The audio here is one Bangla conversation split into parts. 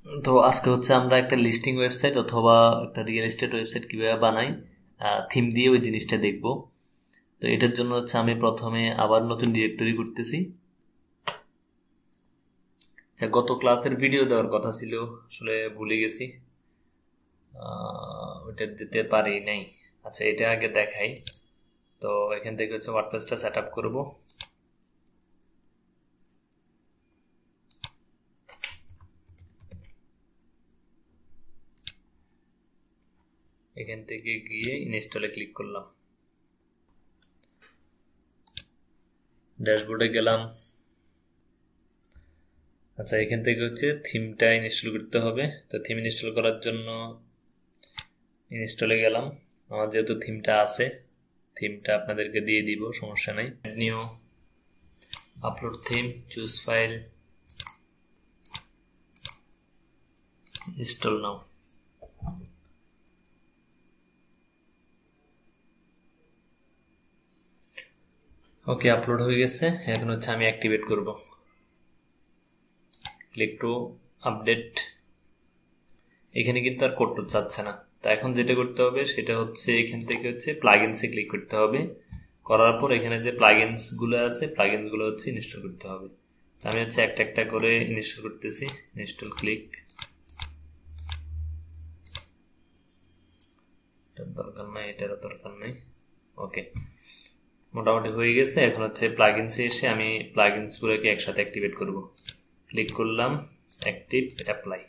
তো আজকে হচ্ছে আমরা একটা লিস্টিং ওয়েবসাইট অথবা একটা রিয়েল এস্টেট ওয়েবসাইট কিভাবে বানাই, থিম দিয়ে ওই জিনিসটা দেখব। তো এটার জন্য হচ্ছে আমি প্রথমে আবার নতুন ডিরেক্টরি করতেছি। আচ্ছা, গত ক্লাসের ভিডিও দেওয়ার কথা ছিল, আসলে ভুলে গেছি, ওইটা দিতে পারি নাই। আচ্ছা, এটা আগে দেখাই। তো এখান থেকে হচ্ছে ওয়ার্ডপ্রেসটা সেট আপ করবো। এখান থেকে গিয়ে ইনস্টলে ক্লিক করলাম, ড্যাশবোর্ডে গেলাম। আচ্ছা, এখান থেকে হচ্ছে থিমটা ইনস্টল করতে হবে। তো থিম ইনস্টল করার জন্য ইনস্টলে গেলাম। আমার যেহেতু থিমটা আছে, থিমটা আপনাদেরকে দিয়ে দিব, সমস্যা নাই। New upload theme, choose file, install now. Okay, upload হয়ে গেছে। এখন হচ্ছে আমি অ্যাক্টিভেট করব। Click to update. এখানে কিন্তু আর কোড চাচ্ছে না। তো এখন যেটা করতে হবে সেটা হচ্ছে এখান থেকে হচ্ছে প্লাগইনসে ক্লিক করতে হবে। করার পর এখানে যে প্লাগইনস গুলো আছে, প্লাগইনস গুলো হচ্ছে ইনস্টল করতে হবে। তো আমি হচ্ছে একটা একটা করে ইনস্টল করতেছি। ইনস্টল ক্লিক, এটার দরকার নাই, এটারও দরকার নাই। ওকে, মোটামুটি হয়ে গেছে। এখন হচ্ছে প্লাগইনসে এসে আমি প্লাগইনস গুলোকে একসাথে অ্যাক্টিভেট করব। ক্লিক করলাম, অ্যাক্টিভ, অ্যাপ্লাই।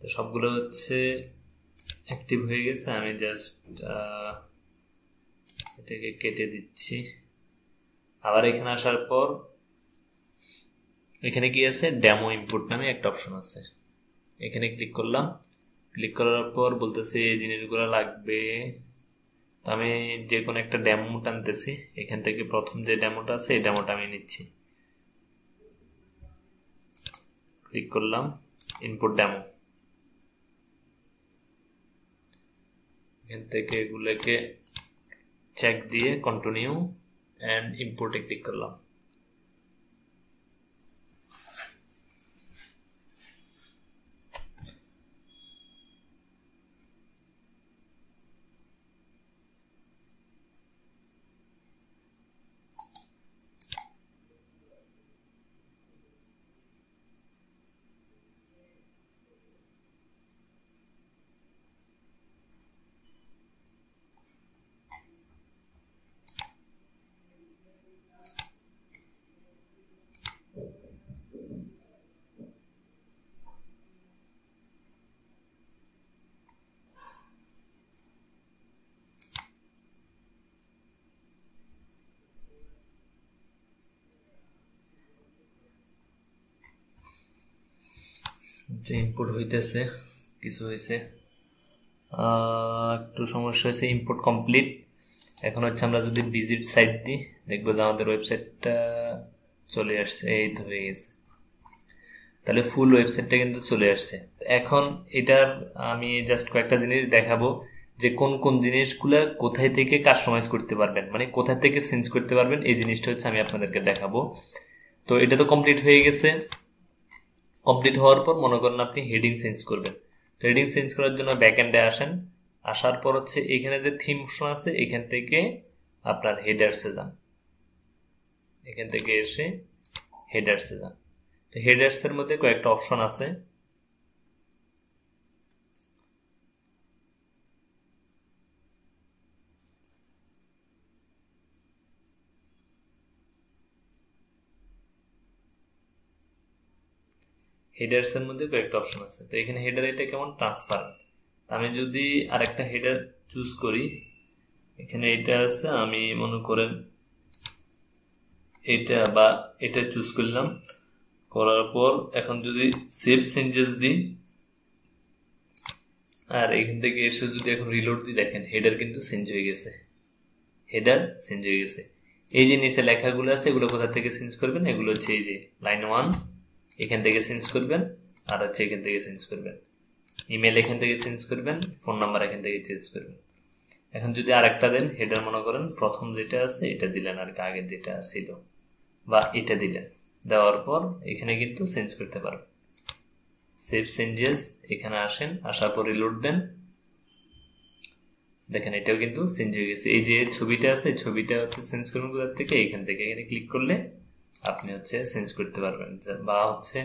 তো সবগুলো হচ্ছে অ্যাক্টিভ হয়ে গেছে। আমি জাস্ট এটাকে কেটে দিচ্ছি। আবার এখানে আসার পর এখানে কি আছে, ডেমো ইনপুট নামে একটা অপশন আছে। এখানে ক্লিক করলাম। ক্লিক করার পর বলতেছে এই জিনিসগুলো লাগবে। তো আমি যে কোনো একটা ডেমো টানতেছি। এখান থেকে প্রথম যে ডেমোটা আছে এই ডেমোটা আমি নিচ্ছি। ক্লিক করলাম, ইনপুট ডেমো। এখান থেকে এগুলোকে চেক দিয়ে কন্টিনিউ অ্যান্ড ইম্পোর্টে ক্লিক করলাম। যে ইনপুট হইতেছে, কিছু হয়েছে, একটু সমস্যা হয়েছে। Input complete. এখন হচ্ছে আমরা যদি ভিজিট সাইট দিই, দেখবো যে আমাদের ওয়েবসাইটটা চলে আসছে। এই তো হয়ে গেছে। তাহলে ফুল ওয়েবসাইটটা কিন্তু চলে আসছে। এখন এটার আমি জাস্ট কয়েকটা জিনিস দেখাবো যে কোন কোন জিনিসগুলো কোথায় থেকে কাস্টমাইজ করতে পারবেন, মানে কোথায় থেকে চেঞ্জ করতে পারবেন, এই জিনিসটা হচ্ছে আমি আপনাদেরকে দেখাবো। তো এটা তো কমপ্লিট হয়ে গেছে। কমপ্লিট হওয়ার পর মনে করেন আপনি হেডিং চেঞ্জ করবেন। তো হেডিং চেঞ্জ করার জন্য ব্যাক এন্ডে আসেন। আসার পর হচ্ছে এখানে যে থিম অপশন আছে এখান থেকে আপনার হেডার্সে যান। এখান থেকে এসে হেডার্সে যান। তো হেডার্সের মধ্যে কয়েকটা অপশন আছে। হেডার্সের মধ্যে কয়েকটা অপশন আছে। তো এখানে হেডার এটা কেমন ট্রান্সপারেন্ট। আমি যদি আরেকটা হেডার চুজ করি, এখানে এটা আছে, আমি মনে করেন এটা বা এটা চুজ করলাম। করার পর এখন যদি সেভ চেঞ্জেস দিই আর এখান থেকে এসে যদি এখন রিলোড দিই, দেখেন হেডার কিন্তু চেঞ্জ হয়ে গেছে। হেডার চেঞ্জ হয়ে গেছে। এই যে নিচে লেখাগুলো আছে এগুলো কোথা থেকে চেঞ্জ করবেন, এগুলো হচ্ছে এই যে লাইন 1 এখান থেকে চেঞ্জ করবেন, আর হচ্ছে এখান থেকে চেঞ্জ করবেন। ইমেল এখান থেকে চেঞ্জ করবেন, ফোন নাম্বার এখান থেকে চেঞ্জ করবেন। এখন যদি আরেকটা দেন, হেডার মনে করেন প্রথম যেটা আছে এটা দিলেন আর কি, আগের যেটা ছিল, বা এটা দিলেন। দেওয়ার পর এখানে কিন্তু চেঞ্জ করতে পারবেন। সেভ চেঞ্জেস, এখানে আসেন, আসার পর রিলোড দেন, দেখেন এটাও কিন্তু চেঞ্জ হয়ে গেছে। এই যে ছবিটা আছে, ছবিটা হচ্ছে চেঞ্জ করবেন কোথা থেকে, এখান থেকে। এখানে ক্লিক করলে আপনি হচ্ছে চেঞ্জ করতে পারবেন, বা হচ্ছে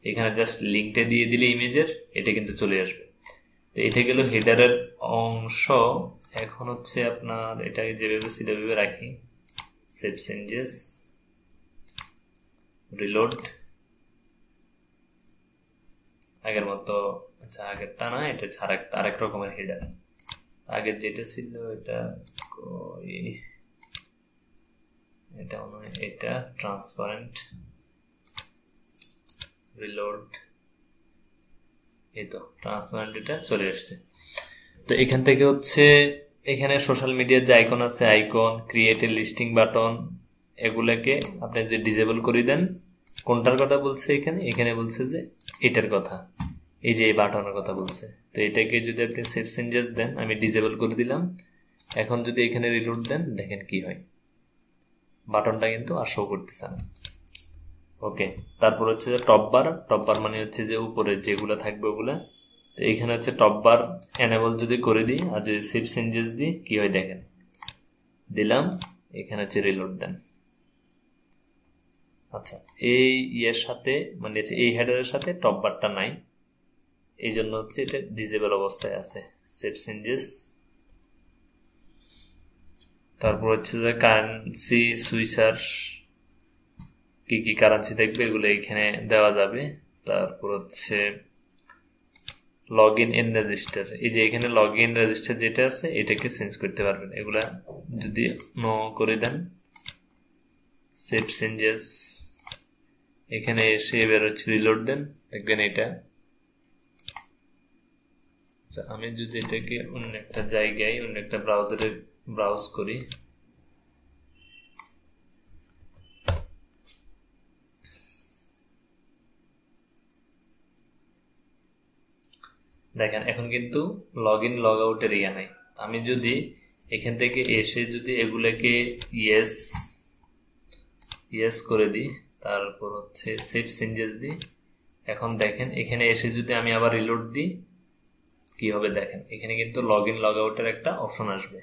এখানে জাস্ট লিঙ্কটা দিয়ে দিলে ইমেজের, এটা কিন্তু চলে আসবে। তো এটা গেল হেডারের অংশ। এখন হচ্ছে আপনার এটাকে যেভাবে সেভাবে রাখি, সেভ চেঞ্জেস, রিলোড, আগের মতো। আচ্ছা, আগেরটা না, এটা আরেক রকমের হেডার। আগের যেটা ছিল এটা এটা এটা ট্রান্সপারেন্ট, রিলোড, এই তো ট্রান্সপারেন্ট, এটা চলে আসছে। তো এখান থেকে হচ্ছে এখানে সোশ্যাল মিডিয়ার যে আইকন আছে, icon, create a listing button, এগুলাকে আপনি যদি ডিসেবল করে দেন, কোনটার কথা বলছে এখানে বলছে যে এটার কথা, এই যে এই বাটনের কথা বলছে। তো এটাকে যদি আপনি সেভ চেঞ্জেস দেন, আমি ডিসেবল করে দিলাম। এখন যদি এখানে রিলোড দেন, দেখেন কি হয়, বাটনটা কিন্তু আর শো করতেছে না। ওকে, তারপর হচ্ছে যে টপ বার মানে হচ্ছে যে উপরে যেগুলো থাকবে ওগুলা। তো এখানে হচ্ছে টপ বার এনেবল যদি করে দিই, আর যদি সেভ চেঞ্জেস দিই, কি হয় দেখেন, দিলাম, এখানে হচ্ছে রিলোড দেন। আচ্ছা, এই ইয়ের সাথে মানে এই হেডারের সাথে টপ বারটা নাই, এই জন্য হচ্ছে এটা ডিসেবল অবস্থায় আছে। সেভ চেঞ্জেস, তারপর হচ্ছে যে কারেন্সি সুইচার, কি কি কারেন্সি দেখবে এগুলো এখানে দেওয়া যাবে। তারপর হচ্ছে লগ ইন রেজিস্টার, এই যে এখানে লগ ইন রেজিস্টার যেটা আছে এটাকে চেঞ্জ করতে পারবেন। এগুলা যদি নো করে দেন, সেভ চেঞ্জেস, এখানে এসে এবার হচ্ছে রিলোড দেন, দেখবেন এটা। আচ্ছা, আমি যদি এটাকে অন্য একটা জায়গায়, অন্য একটা ব্রাউজারে ব্রাউজ করি, দেখেন এখন কিন্তু লগ ইন লগ আউটের ইয়া নাই। আমি যদি এখান থেকে এসে যদি এগুলাকে ইয়েস ইয়েস করে দিই, তারপর হচ্ছে সেভ চেঞ্জেস দিই, এখন দেখেন এখানে এসে যদি আমি আবার রিলোড দিই, কি হবে দেখেন, এখানে কিন্তু লগ ইন লগ আউটের একটা অপশন আসবে।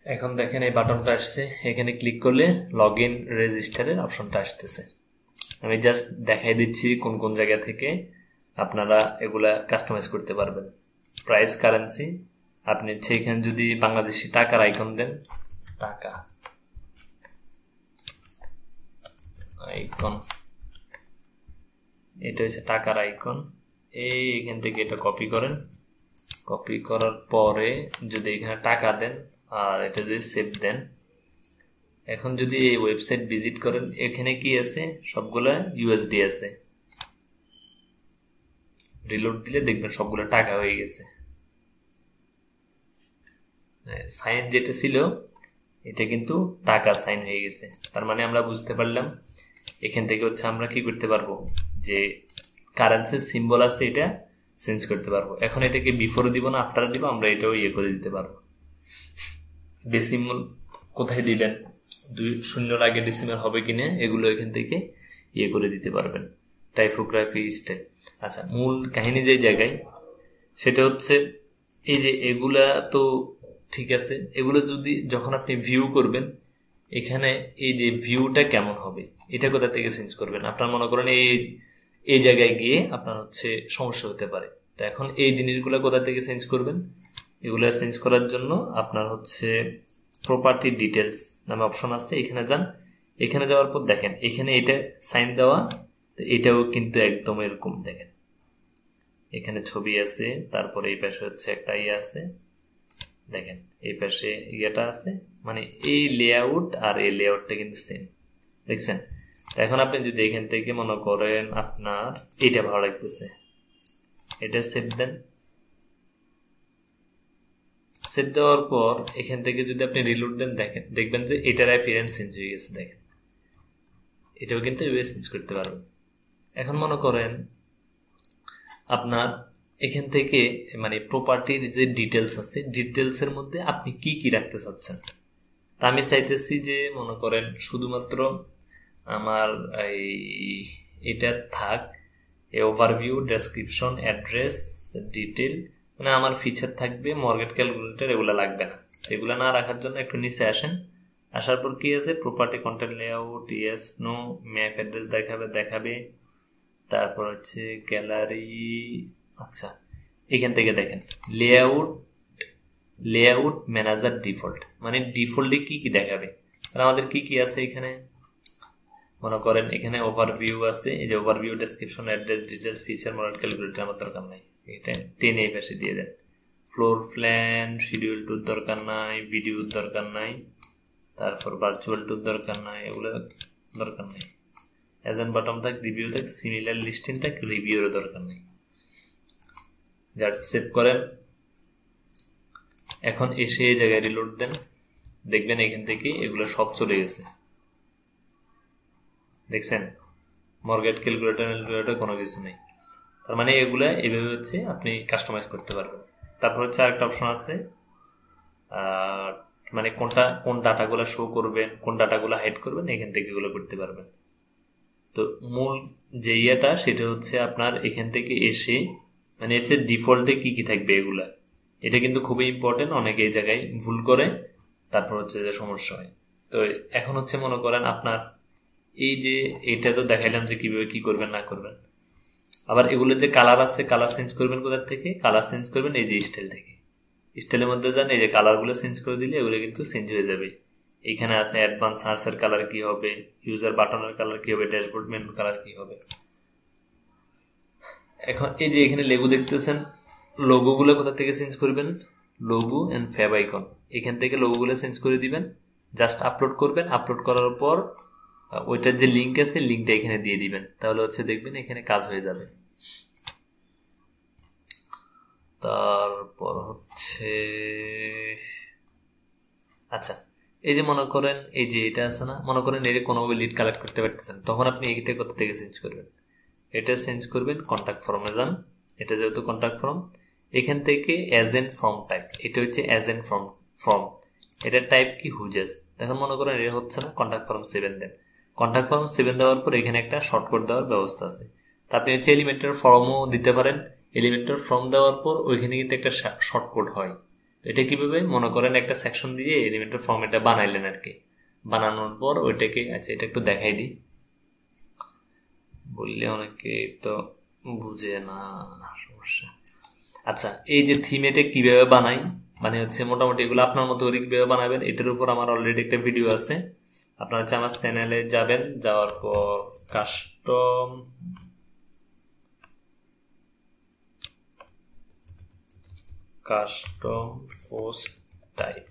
এখন দেখেন এই বাটনটা আসছে, এখানে ক্লিক করলে লগ ইন রেজিস্টারের অপশনটা আসতেছে। আমি জাস্ট দেখাই দিচ্ছি কোন কোন জায়গা থেকে আপনারা এগুলা কাস্টমাইজ করতে পারবেন। প্রাইস, কারেন্সি, আপনি এখানে যদি বাংলাদেশি টাকার আইকন দেন, টাকা আইকন, এটা হচ্ছে টাকার আইকন। এখান থেকে এটা কপি করেন, কপি করার পরে যদি এখানে টাকা দেন আর এটা যদি সেভ দেন, এখন যদি এই ওয়েবসাইট ভিজিট করেন, এখানে কি আছে, সবগুলা ইউএসডি আছে। রিলোড দিলে দেখবেন সবগুলো টাকা হয়ে গেছে। সাইন যেটা ছিল এটা কিন্তু টাকা সাইন হয়ে গেছে। তার মানে আমরা বুঝতে পারলাম এখান থেকে হচ্ছে আমরা কি করতে পারবো, যে কারেন্সির সিম্বল আছে এটা চেঞ্জ করতে পারবো। এখন এটাকে বিফোরে দিব না আফটারে দিব, আমরা এটাও ইয়ে করে দিতে পারবো। ডেসিমাল কোথায় দিবেন, 2 শূন্যর আগে ডেসিমাল হবে কিনা, এগুলো এখান থেকে ইয়ে করে দিতে পারবেন। Typography style. আচ্ছা, মূল কাহিনী যে জায়গায়, সেটা হচ্ছে এই যে এগুলা তো ঠিক আছে, এগুলো যদি যখন আপনি ভিউ করবেন, এখানে এই যে ভিউটা কেমন হবে, এটা কোথা থেকে চেঞ্জ করবেন। আপনার মনে করেন এই জায়গায় গিয়ে আপনার হচ্ছে সমস্যা হতে পারে। তো এখন এই জিনিসগুলো কোথা থেকে চেঞ্জ করবেন, এগুলো চেঞ্জ করার জন্য আপনার হচ্ছে প্রপার্টি ডিটেলস নামে অপশন আছে, এখানে যান। এখানে যাওয়ার পর দেখেন এখানে এটা সাইন দেওয়া, তো এটাও কিন্তু একদম এরকম দেখেন, এখানে ছবি আছে, তারপরে এই পাশে হচ্ছে একটা ইয়ে আছে, দেখেন এই পাশে ইয়েটা আছে, মানে এই লেআউট আর এই লেআউটটা কিন্তু সেম, দেখছেন। এখন আপনি যদি এখান থেকে মনে করেন আপনার এটা ভালো লাগতেছে, এটা সেভ দেন। সেভ দেওয়ার পর এখান থেকে যদি আপনি রিলোড দেন, দেখবেন যে এটার অ্যাপিয়ারেন্স চেঞ্জ হয়ে গেছে। দেখেন এটাও কিন্তু এভাবে চেঞ্জ করতে পারবেন। এখন মনে করেন আপনার এখান থেকে মানে প্রপার্টির যে ডিটেলস আছে, ডিটেলসের মধ্যে আপনি কি কি রাখতে চাচ্ছেন। তা আমি চাইতেছি যে মনে করেন শুধুমাত্র আমার এই এটা থাক, ওভারভিউ, ডেসক্রিপশন, অ্যাড্রেস, ডিটেল, মানে আমার ফিচার থাকবে, মর্গেজ ক্যালকুলেটর এগুলো লাগবে না। এগুলো না রাখার জন্য একটু নিচে আসেন, আসার পর কি আছে, property, content, layout, yes, no, map address দেখাবে, তারপর হচ্ছে গ্যালারি। আচ্ছা, এখান থেকে দেখেন লেআউট ম্যানেজার ডিফল্ট, মানে ডিফল্টে কি কি দেখাবে। আর আমাদের কি কি আছে এখানে, মনে করেন এখানে ওভারভিউ আছে, এই যে overview, description, address, details, feature, model calculator আমার দরকার নাই, এটা টেনে এই পাশে দিয়ে দেন। ফ্লোর প্ল্যান, শিডিউল টুর দরকার নাই, ভিডিওর দরকার নাই, তারপর ভার্চুয়াল টুর দরকার নাই, এগুলো দরকার নাই। এজেন্ট বাটন থাক, রিভিউ থাক, সিমিলার লিস্টিং থাক, রিভিউরও দরকার নেই। জাস্ট সেভ করেন। এখন এসে এই জায়গায় রিলোড দেন, দেখবেন এখান থেকে এগুলো সব চলে গেছে। দেখছেন, মর্গেজ ক্যালকুলেটর কোনো কিছু নেই। তার মানে এগুলা এইভাবে হচ্ছে আপনি কাস্টমাইজ করতে পারবেন। তারপর হচ্ছে আরেকটা অপশন আছে, মানে কোন ডাটাগুলো শো করবেন, কোন ডাটাগুলো হাইড করবেন, এখান থেকে এগুলো করতে পারবেন। তো মূল যে ইয়েটা সেটা হচ্ছে আপনার এখান থেকে এসে মানে হচ্ছে ডিফল্টে কি কি থাকবে এগুলা, এটা কিন্তু খুবই ইম্পর্টেন্ট। অনেকে এই জায়গায় ভুল করে, তারপর হচ্ছে যে সমস্যা হয়। তো এখন হচ্ছে মনে করেন আপনার এই যে এটা তো দেখাইলাম যে কিভাবে কি করবেন না করবেন। আবার এগুলোর যে কালার আছে, কালার চেঞ্জ করবেন কোথা থেকে, কালার চেঞ্জ করবেন এই যে স্টাইল থেকে। স্টাইলের মধ্যে যান, এই যে কালারগুলো চেঞ্জ করে দিলে এগুলো কিন্তু চেঞ্জ হয়ে যাবে। এখানে আছে অ্যাডভান্স সার্চের কালার কি হবে, ইউজার বাটনের কালার কি হবে, ড্যাশবোর্ড মেনু কালার কি হবে। এখন এই যে এখানে লেগো দেখতেছেন, লোগোগুলো কোথা থেকে চেঞ্জ করবেন, লোগো এন্ড ফ্যাব আইকন, এখান থেকে লোগোগুলো চেঞ্জ করে দিবেন। জাস্ট আপলোড করবেন, আপলোড করার পর ওইটার যে লিঙ্ক আছে লিঙ্কটা এখানে দিয়ে দিবেন, তাহলে হচ্ছে দেখবেন এখানে কাজ হয়ে যাবে। তারপর হচ্ছে আচ্ছা, এই যে মনে করেন এই যে এটা আছে না, মনে করেন এর কোনোভাবে লিড কালেক্ট করতে পারতেছেন, তখন আপনি এইটা কোথা থেকে চেঞ্জ করবেন, এটা চেঞ্জ করবেন কন্ট্যাক্ট ফর্মে যান। এটা যেহেতু কন্ট্যাক্ট ফর্ম, এখান থেকে এজেন্ট ফর্ম টাইপ, এটা হচ্ছে এজেন্ট ফর্ম, এটার টাইপ কি হুজেস। এখন মনে করেন এটা হচ্ছে না, কন্ট্যাক্ট ফর্ম 7 দেন। কন্ট্যাক্ট ফর্ম 7 দেওয়ার পর এখানে একটা শর্টকাট দেওয়ার ব্যবস্থা আছে। তা আপনি হচ্ছে এলিমেন্টার ফর্মও দিতে পারেন। এলিমেন্টার ফর্ম দেওয়ার পর ওইখানে কিন্তু একটা শর্টকাট হয়। এটা কিভাবে, মনে করেন একটা সেকশন দিয়ে এলিমেন্টার ফর্ম এটা বানাইলেন আর কি, বানানোর পর ওইটাকে, আচ্ছা এটা একটু দেখাই দিই, বললে অনেকে তো বুঝে না, সমস্যা। আচ্ছা, এই যে থিম এটা কিভাবে বানাই, মানে হচ্ছে মোটামুটি এগুলো আপনার মতো করে কিভাবে বানাবেন, এটার উপর আমার অলরেডি একটা ভিডিও আছে। আপনার হচ্ছে আমার চ্যানেলে যাবেন, যাওয়ার পর কাস্টম পোস্ট টাইপ,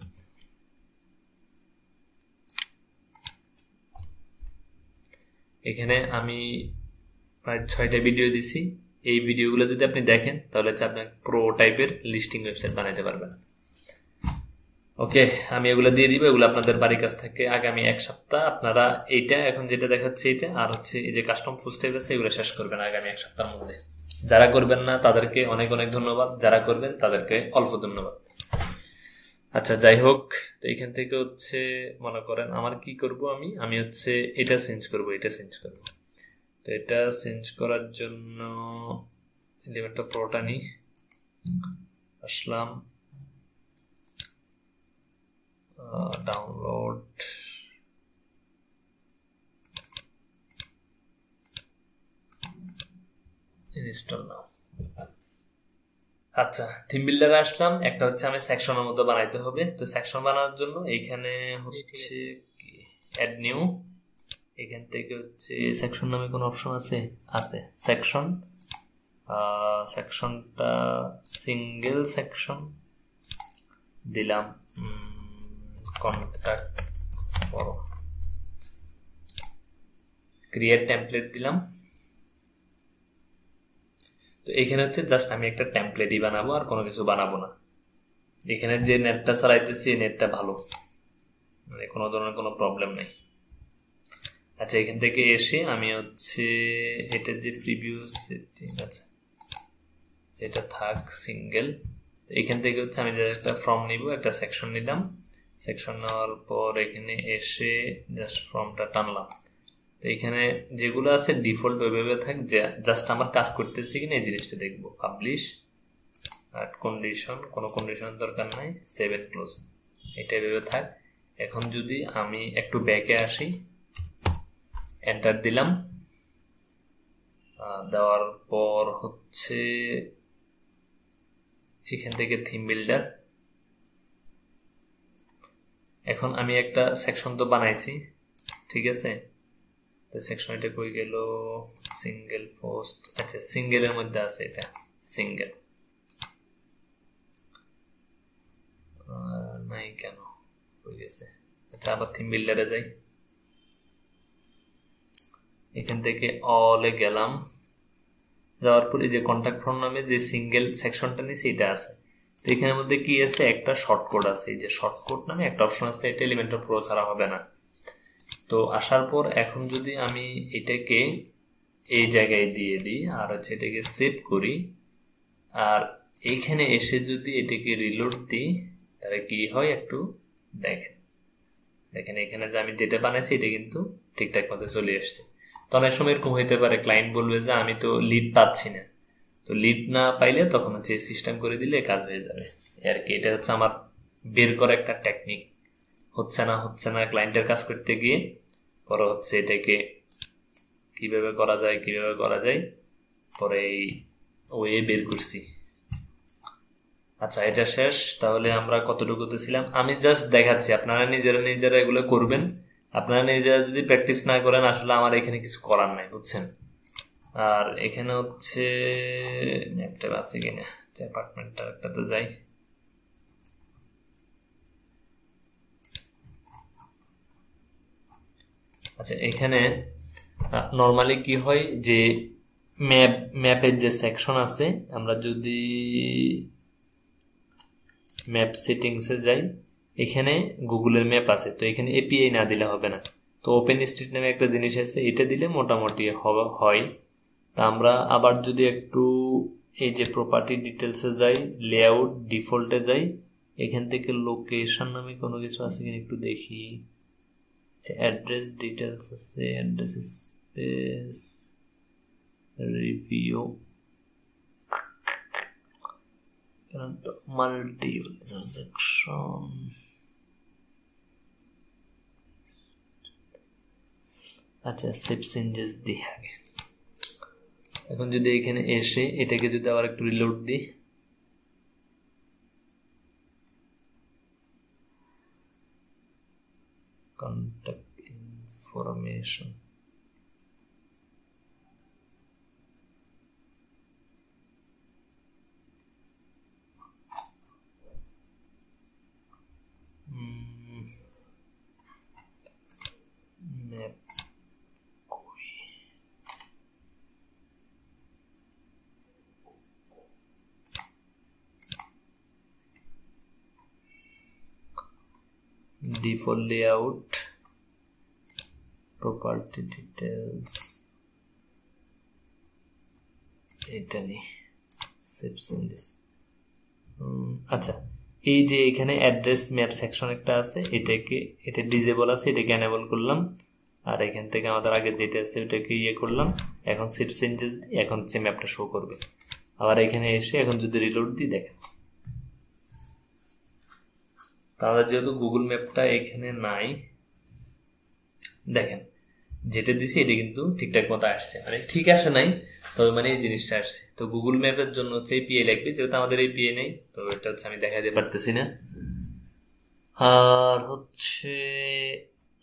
এখানে আমি প্রায় 6টা ভিডিও দিছি। এই ভিডিওগুলো যদি আপনি দেখেন তাহলে হচ্ছে আপনি প্রো টাইপের লিস্টিং ওয়েবসাইট বানাইতে পারবেন। ওকে, আমি এগুলো দিয়ে দিব, এগুলো আপনাদের বাড়ির কাছ থেকে আগামী 1 সপ্তাহ আপনারা এইটা এখন যেটা দেখাচ্ছে এটা আর হচ্ছে এই যে কাস্টম পোস্ট টাইপ আছে এগুলো শেষ করবেন আগামী 1 সপ্তাহের মধ্যে। যারা করবেন না তাদেরকে অনেক অনেক ধন্যবাদ, যারা করবেন তাদেরকে অল্প ধন্যবাদ। আচ্ছা, যাই হোক, তো এখান থেকে হচ্ছে মনে করেন আমার কি করব, আমি হচ্ছে এটা চেঞ্জ করব, তো এটা চেঞ্জ করার জন্য এলিমেন্টর প্রোটা নিই, আসলাম, ডাউনলোড, ইনস্টল নাও। আচ্ছা, থিম বিল্ডারে আসলাম, একটা হচ্ছে আমি সেকশনের মতো বানাইতে হবে। তো সেকশন বানানোর জন্য এইখানে হচ্ছে অ্যাড নিউ, এখান থেকে হচ্ছে সেকশন নামে কোনো অপশন আছে, সেকশনটা সিঙ্গেল সেকশন দিলাম, কন্ট্যাক্ট ফর্ম, ক্রিয়েট টেমপ্লেট দিলাম। তো এখানে হচ্ছে জাস্ট আমি একটা টেমপ্লেটই বানাবো, আর কোনো কিছু বানাবো না। এখানে যে নেটটা চালাইতেছি এই নেটটা ভালো, মানে কোনো ধরনের কোনো প্রবলেম নেই। আচ্ছা, এখান থেকে এসে আমি হচ্ছে এটা যে প্রিভিউ সেটিং আছে এটা থাক সিঙ্গেল। এখান থেকে হচ্ছে আমি যে একটা ফর্ম নিব, একটা সেকশন নিলাম, সেকশন নেওয়ার পর এখানে এসে জাস্ট ফর্মটা টানলাম। তো এখানে যেগুলো আছে ডিফল্ট ওইভাবে থাক, জাস্ট আমার কাজ করতেছি কিনা এই জিনিসটা দেখবো। পাবলিশ আর কন্ডিশন, কোনো কন্ডিশন দরকার নাই, সেভ এন্ড ক্লোজ, এটা এভাবে থাক। এখন যদি আমি একটু ব্যাকে আসি, এন্টার দিলাম, দেওয়ার পর হচ্ছে এখান থেকে থিম বিল্ডার। এখন আমি একটা সেকশন তো বানাইছি, ঠিক আছে। তো সেকশন এটা কই গেল, সিঙ্গেল পোস্ট, আচ্ছা সিঙ্গেলের মধ্যে আছে, এটা সিঙ্গেল নাই কেন হয়ে গেছে। আচ্ছা আবার থিম বিল্ডারে যাই, এখান থেকে অলে গেলাম, যাওয়ার পরে যে কন্টাক্ট ফর্ম নামে যে সিঙ্গেল সেকশনটা নিয়েছি এটা আছে। তো এখানের মধ্যে কি আছে, একটা শর্টকট আছে, এই যে শর্টকট নামে একটা অপশন আছে, এটা এলিমেন্টর প্রো ছাড়া হবে না। তো আসার পর এখন যদি আমি এটাকে এই জায়গায় দিয়ে দিই আর হচ্ছে এটাকে সেভ করি, আর এইখানে এসে যদি এটাকে রিলোড দিই, তাহলে কি হয় একটু দেখেন। দেখেন এখানে যে আমি যেটা বানাইছি এটা কিন্তু ঠিকঠাক মতো চলে আসছে। তো অনেক সময় এরকম হইতে পারে, ক্লায়েন্ট বলবে যে আমি তো লিড পাচ্ছি না। তো লিড না পাইলে তখন হচ্ছে সিস্টেম করে দিলে কাজ হয়ে যাবে আর কি। এটা হচ্ছে আমার বের করা একটা টেকনিক। হচ্ছে না ক্লায়েন্টের কাজ করতে গিয়ে পরে হচ্ছে এটাকে কিভাবে করা যায় পরে এই ওয়ে বের করছি। আচ্ছা এটা শেষ, তাহলে আমরা কতটুকুতে ছিলাম আমি জাস্ট দেখাচ্ছি, আপনারা নিজেরা এগুলো করবেন। আপনারা নিজেরা যদি প্র্যাকটিস না করেন আসলে আমার এখানে কিছু করার নাই, বুঝছেন। আর এখানে হচ্ছে ম্যাপটা আছে কিনা, অ্যাপার্টমেন্টটা একটাতে যাই। আচ্ছা এখানে নর্মালি কি হয় যে ম্যাপের যে সেকশন আছে, আমরা যদি ম্যাপ সেটিংসে যাই, এখানে গুগলের ম্যাপ আছে, তো এখানে এপিআই না দিলে হবে না। তো ওপেন স্ট্রিট নামে একটা জিনিস আছে, এটা দিলে মোটামুটি হয়। তা আমরা আবার যদি একটু এই যে প্রপার্টি ডিটেলসে যাই, লেআউট ডিফল্টে যাই, এখান থেকে লোকেশন নামে কোনো কিছু আছে কিনা একটু দেখি। অ্যাড্রেস ডিটেলস আছে, address space review, multi section, আচ্ছা সেভ চেঞ্জেস দিই আগে। এখন যদি এখানে এসে এটাকে যদি আবার একটু রিলোড দিই, contact information, map default layout, property details, এটা নেই, সেভ চেঞ্জেস। আচ্ছা এই যে এখানে অ্যাড্রেস ম্যাপ সেকশন একটা আছে, এটা ডিজেবল আছে, এটাকে এনেবল করলাম। আর এখান থেকে আমাদের আগে যেটা আছে ওটাকে করলাম। এখন সেভ চেঞ্জেস দিই, এখন হচ্ছে ম্যাপটা শো করবে। আবার এখানে এসে এখন যদি রিলোড দিই, দেখেন তাহলে যেহেতু গুগল ম্যাপটা এখানে নাই, দেখেন যেটা দিছি এটা কিন্তু ঠিকঠাক মতো আসছে, মানে ঠিক আসে নাই তবে মানে এই জিনিসটা আসছে। তো গুগল ম্যাপের জন্য হচ্ছে এপিআই লাগবে, যেহেতু আমাদের এপিআই নেই তো এটা হচ্ছে আমি দেখাতে পারতেছি না। আর হচ্ছে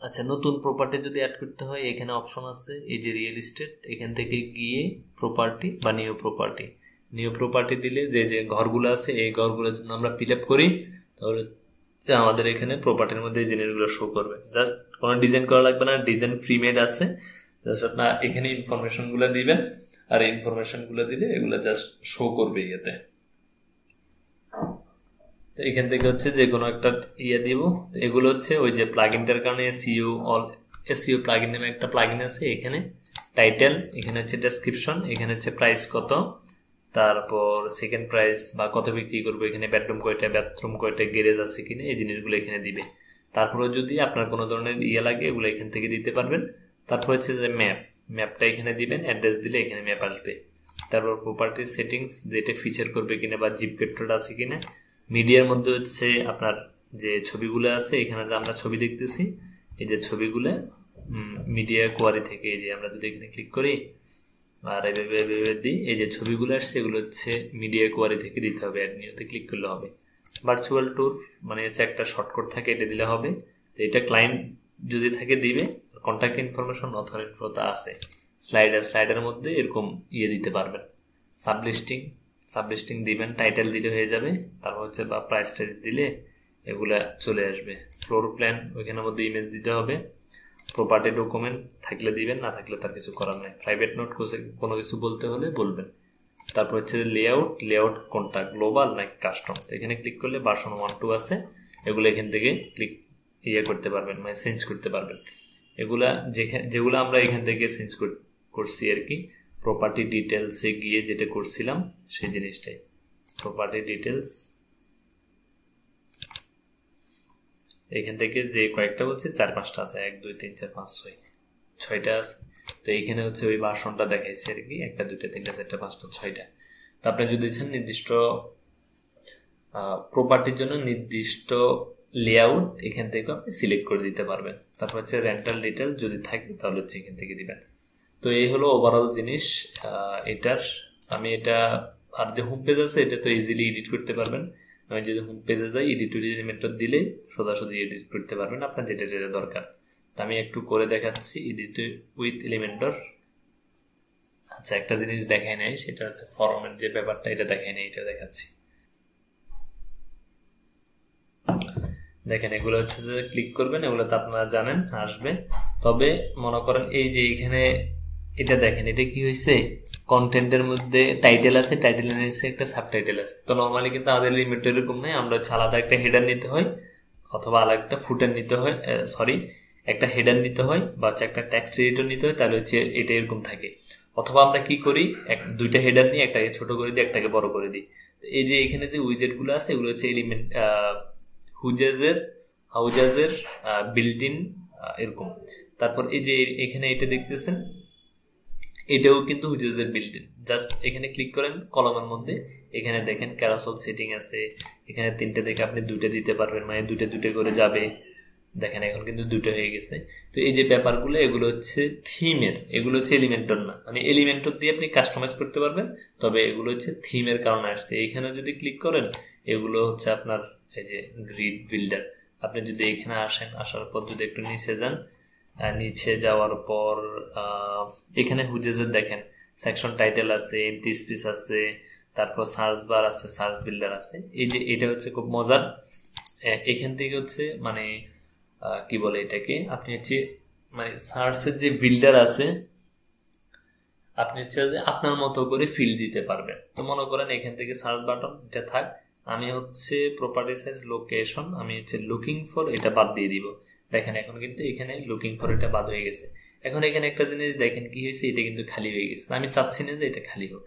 আচ্ছা নতুন প্রপার্টি যদি অ্যাড করতে হয়, এখানে অপশন আছে এই যে রিয়েল এস্টেট, এখান থেকে গিয়ে প্রপার্টি বা নিউ প্রপার্টি দিলে যে যে ঘরগুলো আছে এই ঘরগুলো যদি আমরা ফিল আপ করি, তাহলে আমাদের এখানে প্রপার্টির মধ্যে এই জিনিসগুলো শো করবে। জাস্ট কোনো ডিজাইন করা লাগবে না, ডিজাইন ফ্রি মেড আছে। জাস্ট আপনার এখানে ইনফরমেশন গুলো দিবেন, আর ইনফরমেশন গুলো দিলে এগুলো জাস্ট শো করবে ইয়েতে। এখান থেকে হচ্ছে যে কোনো একটা দিব। এগুলো হচ্ছে ওই যে প্লাগইনটার কারণে এসইও প্লাগইন নামে একটা প্লাগইন আছে। এখানে টাইটেল, এখানে হচ্ছে ডেসক্রিপশন, এখানে হচ্ছে প্রাইস কত, তারপর সেকেন্ড প্রাইস বা কত বিক্রি করবো, এখানে বেডরুম কয়টা, বাথরুম কয়টা, গ্যারেজ আছে কিনা, এই জিনিসগুলো এখানে দিবে। তারপরে যদি আপনার কোনো ধরনের লাগে এগুলো এখান থেকে দিতে পারবেন। তারপর হচ্ছে যে ম্যাপটা এখানে দিবেন, অ্যাড্রেস দিলে এখানে ম্যাপ আসবে। তারপর প্রপার্টি সেটিংস, যেটা ফিচার করবে কিনা বা জিপ পেট্রোল আছে কিনা। মিডিয়ার মধ্যে হচ্ছে আপনার যে ছবিগুলো আছে, এখানে যে আমরা ছবি দেখতেছি, এই যে ছবিগুলো মিডিয়া কোয়ারি থেকে, এই যে আমরা যদি এখানে ক্লিক করি আর এভাবে দিই, এই যে ছবিগুলো আসছে এগুলো হচ্ছে মিডিয়া কোয়ারি থেকে দিতে হবে, অ্যাড নিউতে ক্লিক করলে হবে। ভার্চুয়াল ট্যুর মানে হচ্ছে একটা শর্টকাট থাকে, এটা দিলে হবে। তো এটা ক্লায়েন্ট যদি থাকে দিবে, কন্ট্যাক্ট ইনফরমেশন অথরিটি আছে, স্লাইডের মধ্যে এরকম দিতে পারবেন। সাবলিস্টিং দিবেন, টাইটেল দিলে হয়ে যাবে। তারপর হচ্ছে বা প্রাইস টাইস দিলে এগুলা চলে আসবে। ফ্লোর প্ল্যান ওইখানের মধ্যে ইমেজ দিতে হবে। প্রপার্টি ডকুমেন্ট থাকলে দিবেন, না থাকলে তার কিছু করার নাই। প্রাইভেট নোট কোনো কিছু বলতে হলে বলবেন। তারপর হচ্ছে লেআউট কোনটা, গ্লোবাল নাকি কাস্টম, এখানে ক্লিক করলে ভার্সন 1, 2 আছে, এগুলো এখান থেকে ক্লিক করতে পারবেন, মানে চেঞ্জ করতে পারবেন। এগুলা যেগুলো আমরা এখান থেকে চেঞ্জ করছি আর কি, প্রপার্টি ডিটেলসে গিয়ে যেটা করছিলাম সেই জিনিসটাই। প্রপার্টি ডিটেলস এখান থেকে যে কয়েকটা বলছে 4-5টা আছে, 1 2 3 4 5 6টা আছে। তো এইখানে হচ্ছে ওই ভার্সনটা দেখাইছে আর কি, 1 2 3 4 5 6টা। তো আপনি যদি চান নির্দিষ্ট প্রপার্টির জন্য নির্দিষ্ট লেআউট এখান থেকে আপনি সিলেক্ট করে দিতে পারবেন। তারপর হচ্ছে রেন্টাল ডিটেল যদি থাকে তাহলে হচ্ছে এখান থেকে দিবেন। তো এই হলো ওভারঅল জিনিস এটার। আমি এটা আর যে হোম পেজ আছে এটা তো ইজিলি এডিট করতে পারবেন। আমি যদি হোম পেজে যাই, এডিট এলিমেন্টর দিলে সোজাসুজি এডিট করতে পারবেন আপনার যেটা যেটা দরকার। তো আমি একটু করে দেখাচ্ছি এডিট উইথ এলিমেন্টর। আচ্ছা, একটা জিনিস দেখাই নাই, সেটা হচ্ছে ফরমের যে ব্যাপারটা, এটা দেখাই নাই, এটা দেখাচ্ছি। দেখেন এগুলো হচ্ছে যে ক্লিক করবেন, এগুলো তো আপনারা জানেন আসবে। তবে মনে করেন এই যে এখানে এটা দেখেন, এটা কি হয়েছে, কন্টেন্টের মধ্যে টাইটেল আছে, টাইটেলের নিচে একটা সাবটাইটেল আছে। তো নর্মালি কিন্তু আমাদের লিমিট এরকম নেই, আমরা হচ্ছে আলাদা একটা হেডার নিতে হয় অথবা আলাদা একটা ফুটার নিতে হয়, একটা হেডার নিতে হয় বা হচ্ছে একটা টেক্সট এডিটর নিতে হয়, তাহলে হচ্ছে এটা এরকম থাকে। অথবা আমরা কি করি, দুইটা হেডার নিয়ে একটাকে ছোট করে দিই, একটাকে বড় করে দিই। এই যে এখানে যে উইজেট গুলো আছে এগুলো হচ্ছে এলিমেন্ট হাউজাজের বিল্ট ইন এরকম। তারপর এই যে এখানে এটা দেখতেছেন, এটাও কিন্তু হুজেজের বিল্ট ইন। জাস্ট এখানে ক্লিক করেন কলমের মধ্যে, এখানে দেখেন ক্যারাসল সেটিং আছে, এখানে 3টে থেকে আপনি 2টে দিতে পারবেন, মানে 2টে করে যাবে। দেখেন এখন কিন্তু 2টো হয়ে গেছে। তো এই যে ব্যাপারগুলো এগুলো হচ্ছে থিমের, এগুলো হচ্ছে এলিমেন্টর না, মানে এলিমেন্টর দিয়ে আপনি কাস্টমাইজ করতে পারবেন, তবে এগুলো হচ্ছে থিমের কারণে আসছে। এইখানে যদি ক্লিক করেন এগুলো হচ্ছে আপনার এই যে গ্রিড বিল্ডার। আপনি যদি এখানে আসার পর যদি একটু নিচে যান, নিচে যাওয়ার পর এখানে হুজেজের দেখেন সেকশন টাইটেল আছে, এমটি স্পেস আছে, তারপর সার্চ বার আছে, সার্চ বিল্ডার আছে। এই যে এটা হচ্ছে খুব মজার। এখান থেকে হচ্ছে মানে কি বলে এটাকে, আপনি হচ্ছে মানে সার্চের যে বিল্ডার আছে আপনি হচ্ছে আপনার মতো করে ফিল দিতে পারবেন। তো মনে করেন এখান থেকে সার্চ বাটন এটা থাক, আমি হচ্ছে প্রপার্টি সাইজ লোকেশন, আমি হচ্ছে লুকিং ফর এটা বাদ দিয়ে দিব। দেখেন এখন কিন্তু এখানে লুকিং ফর এটা বাদ হয়ে গেছে। এখন এখানে একটা জিনিস দেখেন কি হয়েছে, এটা কিন্তু খালি হয়ে গেছে। আমি চাচ্ছি না যে এটা খালি হোক,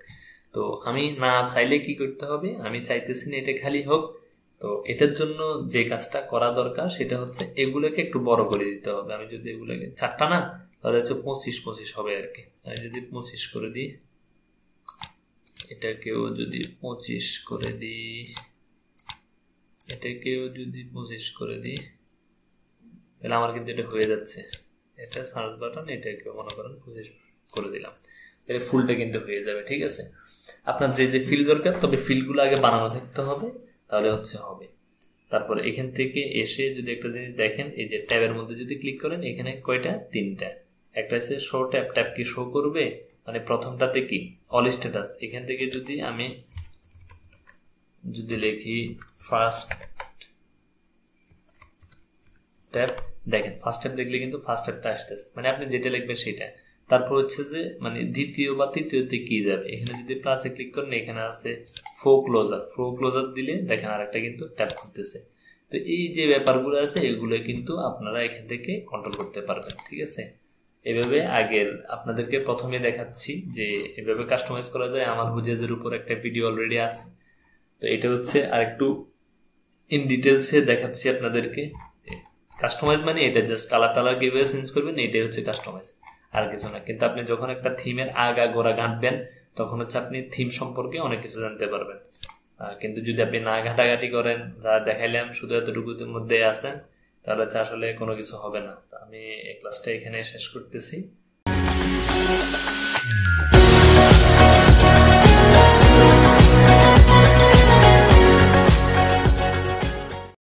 তো আমি না চাইলে কি করতে হবে, আমি চাইতেছি না এটা খালি হোক। তো এটার জন্য যে কাজটা করা দরকার সেটা হচ্ছে এগুলোকে একটু বড় করে দিতে হবে। আমি যদি এগুলোকে 4টা না, তাহলে হচ্ছে 25 হবে আর কি। আমি যদি 25 করে দিই, এটাকেও যদি 25 করে দিই, এটাকেও যদি 25 করে দিই, তাহলে আমার কিন্তু এটা হয়ে যাচ্ছে। এটা সার্চ বাটন, এটাকেও মনে করেন 25 করে দিলাম, তাহলে ফুলটা কিন্তু হয়ে যাবে। ঠিক আছে, আপনার যে যে ফিল দরকার, তবে ফিলগুলো আগে বানানো থাকতে হবে, তাহলে হচ্ছে হবে। তারপরে এখান থেকে এসে যদি একটা জিনিস দেখেন, এই যে ট্যাবের মধ্যে যদি ক্লিক করেন, এখানে কয়টা, 3টা। একটা হচ্ছে শো ট্যাব, ট্যাব কি শো করবে, মানে প্রথমটাতে কি অল স্ট্যাটাস। এখান থেকে যদি আমি লিখি ফার্স্ট ট্যাব, দেখেন ফার্স্ট ট্যাব লিখলে কিন্তু ফার্স্ট ট্যাবটা আসতেছে, মানে আপনি যেটা লিখবেন সেটা। তারপর হচ্ছে যে মানে দ্বিতীয় বা তৃতীয়তে কি যাবে, এখানে যদি প্লাসে ক্লিক করেন, এখানে আছে ফো ক্লোজার দিলে দেখেন আরেকটা কিন্তু ট্যাব করতেছে। তো এই যে ব্যাপারগুলো আছে এগুলো কিন্তু আপনারা এখান থেকে কন্ট্রোল করতে পারবেন। ঠিক আছে, এভাবে আগের আপনাদেরকে প্রথমে দেখাচ্ছি যে এভাবে কাস্টমাইজ করা যায়। আমার হুজেজের উপর একটা ভিডিও অলরেডি আছে, তো এটা হচ্ছে আরেকটু ইন ডিটেলসে দেখাচ্ছি আপনাদেরকে। কাস্টমাইজ মানে এটা জাস্ট কালার টালার কিভাবে চেঞ্জ করবেন, এটাই হচ্ছে কাস্টমাইজ, আর কিছু না। কিন্তু আপনি যখন একটা থিমের আগা গোড়া ঘাঁটবেন তখন হচ্ছে আপনি থিম সম্পর্কে অনেক কিছু জানতে পারবেন। কিন্তু যদি আপনি না ঘাটাঘাটি করেন, যা দেখাইলাম শুধু এতটুকুর মধ্যে আছেন, তাহলে হচ্ছে আসলে কোনো কিছু হবে না। আমি এই ক্লাসটা এখানে শেষ করতেছি।